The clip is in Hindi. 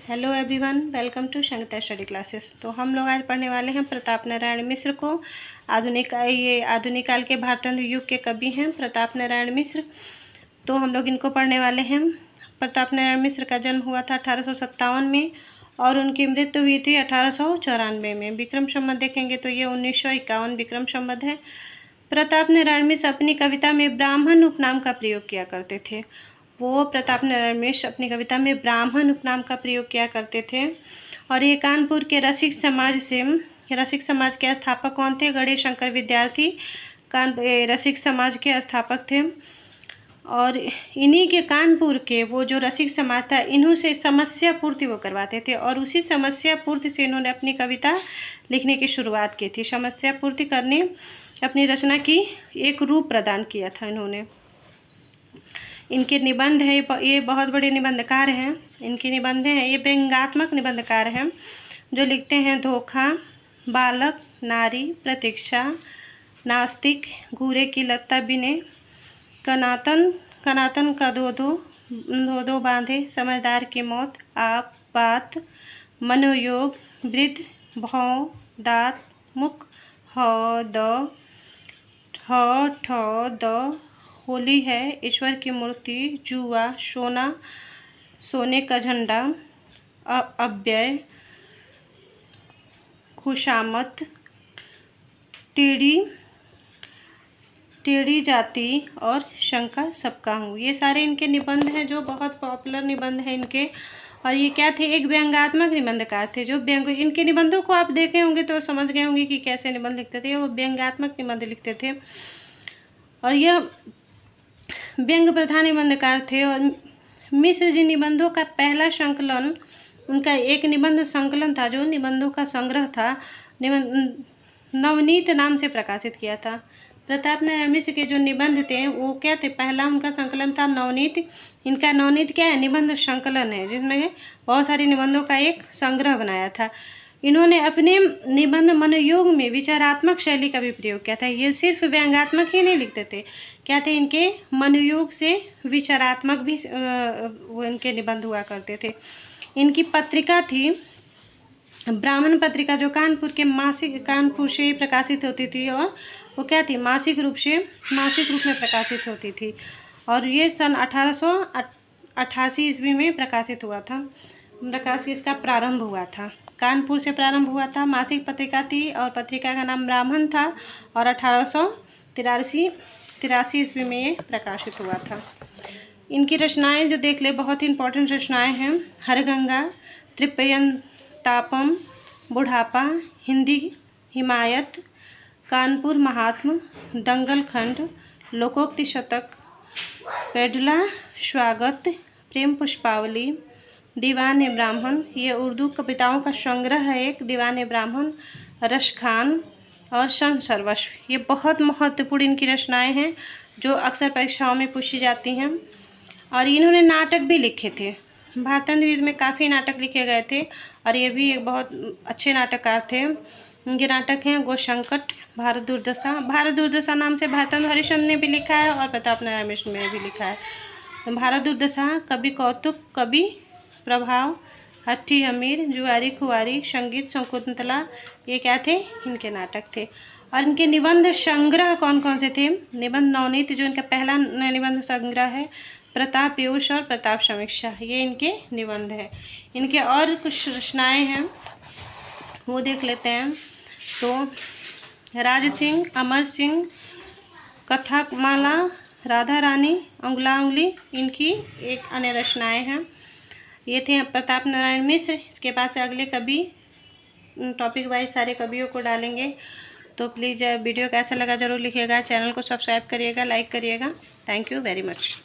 Hello everyone, welcome to Sangeeta study classes. तो हम लोग आज पढ़ने वाले हैं प्रताप नारायण मिश्र को। आधुनिक काल के भारतेंदु युग के कवि हैं प्रताप नारायण मिश्र। तो हम लोग इनको पढ़ने वाले हैं। प्रताप नारायण मिश्र का जन्म हुआ था 1857 में और उनकी मृत्यु हुई थी 1894 में। विक्रम संवत देखेंगे तो ये 1951 विक्रम संवत है। प्रताप नारायण मिश्र अपनी कविता में ब्राह्मण उपनाम का प्रयोग किया करते थे। वो प्रताप नारायण मिश्र अपनी कविता में ब्राह्मण उपनाम का प्रयोग किया करते थे। और ये कानपुर के रसिक समाज के स्थापक कौन थे? गणेश शंकर विद्यार्थी रसिक समाज के स्थापक थे। और इन्हीं के कानपुर के वो जो रसिक समाज था, इन्हों से समस्या पूर्ति वो करवाते थे और उसी समस्या पूर्ति से इन्होंने अपनी कविता लिखने की शुरुआत की थी। समस्या पूर्ति करने अपनी रचना की एक रूप प्रदान किया था इन्होंने। इनके निबंध है, ये बहुत बड़े निबंधकार हैं। इनके निबंध हैं, ये व्यंग्यात्मक निबंधकार हैं जो लिखते हैं धोखा, बालक, नारी, प्रतीक्षा, नास्तिक, घूरे की लत्ता बिने, कनातन का दो बांधे, समझदार की मौत, आप, बात, मनोयोग, वृद्ध, भौं, दात, मुख, ह द, होली है, ईश्वर की मूर्ति, जुआ, सोना, सोने का झंडा, अव्यय, खुशामत, टेढ़ी जाति और शंका सबका हूँ। ये सारे इनके निबंध हैं जो बहुत पॉपुलर निबंध हैं इनके। और ये क्या थे? एक व्यंग्यात्मक निबंधकार थे जो इनके निबंधों को आप देखे होंगे तो समझ गए होंगे कि कैसे निबंध लिखते थे। वो व्यंग्यात्मक निबंध लिखते थे और यह व्यंग प्रधान निबंधकार थे। और मिश्र जी निबंधों का पहला संकलन, उनका एक निबंध संकलन था जो निबंधों का संग्रह था, नवनीत नाम से प्रकाशित किया था। प्रताप नारायण मिश्र के जो निबंध थे वो क्या थे? पहला उनका संकलन था नवनीत। इनका नवनीत क्या है? निबंध संकलन है, जिसमें बहुत सारे निबंधों का एक संग्रह बनाया था। इन्होंने अपने निबंध मनोयोग में विचारात्मक शैली का भी प्रयोग किया था। ये सिर्फ व्यंग्यात्मक ही नहीं लिखते थे, क्या थे? इनके मनोयोग से विचारात्मक भी वो इनके निबंध हुआ करते थे। इनकी पत्रिका थी ब्राह्मण पत्रिका, जो कानपुर से ही प्रकाशित होती थी और वो क्या थी? मासिक रूप में प्रकाशित होती थी। और ये सन 1888 ईस्वी में प्रकाशित हुआ था। इसका प्रारंभ हुआ था, कानपुर से प्रारंभ हुआ था। मासिक पत्रिका थी और पत्रिका का नाम ब्राह्मण था और 1883 ईस्वी में ये प्रकाशित हुआ था। इनकी रचनाएं जो देख ले, बहुत ही इंपॉर्टेंट रचनाएं हैं। हरगंगा, त्रिपयंतापम, बुढ़ापा, हिंदी हिमायत, कानपुर महात्म, दंगल खंड, लोकोक्ति शतक, पेडला स्वागत, प्रेम पुष्पावली, दीवान ब्राह्मण, ये उर्दू कविताओं का संग्रह है एक, दीवान ब्राह्मण, रशखान और सन सर्वस्व। ये बहुत महत्वपूर्ण इनकी रचनाएं हैं जो अक्सर परीक्षाओं में पूछी जाती हैं। और इन्होंने नाटक भी लिखे थे। भारतेंदु युग में काफ़ी नाटक लिखे गए थे और ये भी एक बहुत अच्छे नाटककार थे। इनके नाटक हैं गोसंकट, भारत दुर्दशा नाम से भारतेंदु हरिश्चंद्र ने भी लिखा है और प्रताप नारायण मिश्र ने भी लिखा है। तो भारत दुर्दशा, कवि कौतुक, कवि प्रभाव, हट्टी अमीर, जुआरी खुआरी, संगीत शकुंतला, ये क्या थे? इनके नाटक थे। और इनके निबंध संग्रह कौन कौन से थे? निबंध नवनीत जो इनका पहला निबंध संग्रह है, प्रताप पीयूष और प्रताप समीक्षा, ये इनके निबंध है। इनके और कुछ रचनाएं हैं वो देख लेते हैं। तो राज सिंह, अमर सिंह, कथामाला, राधा रानी, उंगला उंगली, इनकी एक अन्य रचनाएं हैं। ये थे प्रताप नारायण मिश्र। इसके बाद से अगले कवि टॉपिक वाइज सारे कवियों को डालेंगे। तो प्लीज़ वीडियो कैसा लगा ज़रूर लिखिएगा। चैनल को सब्सक्राइब करिएगा, लाइक करिएगा। Thank you very much.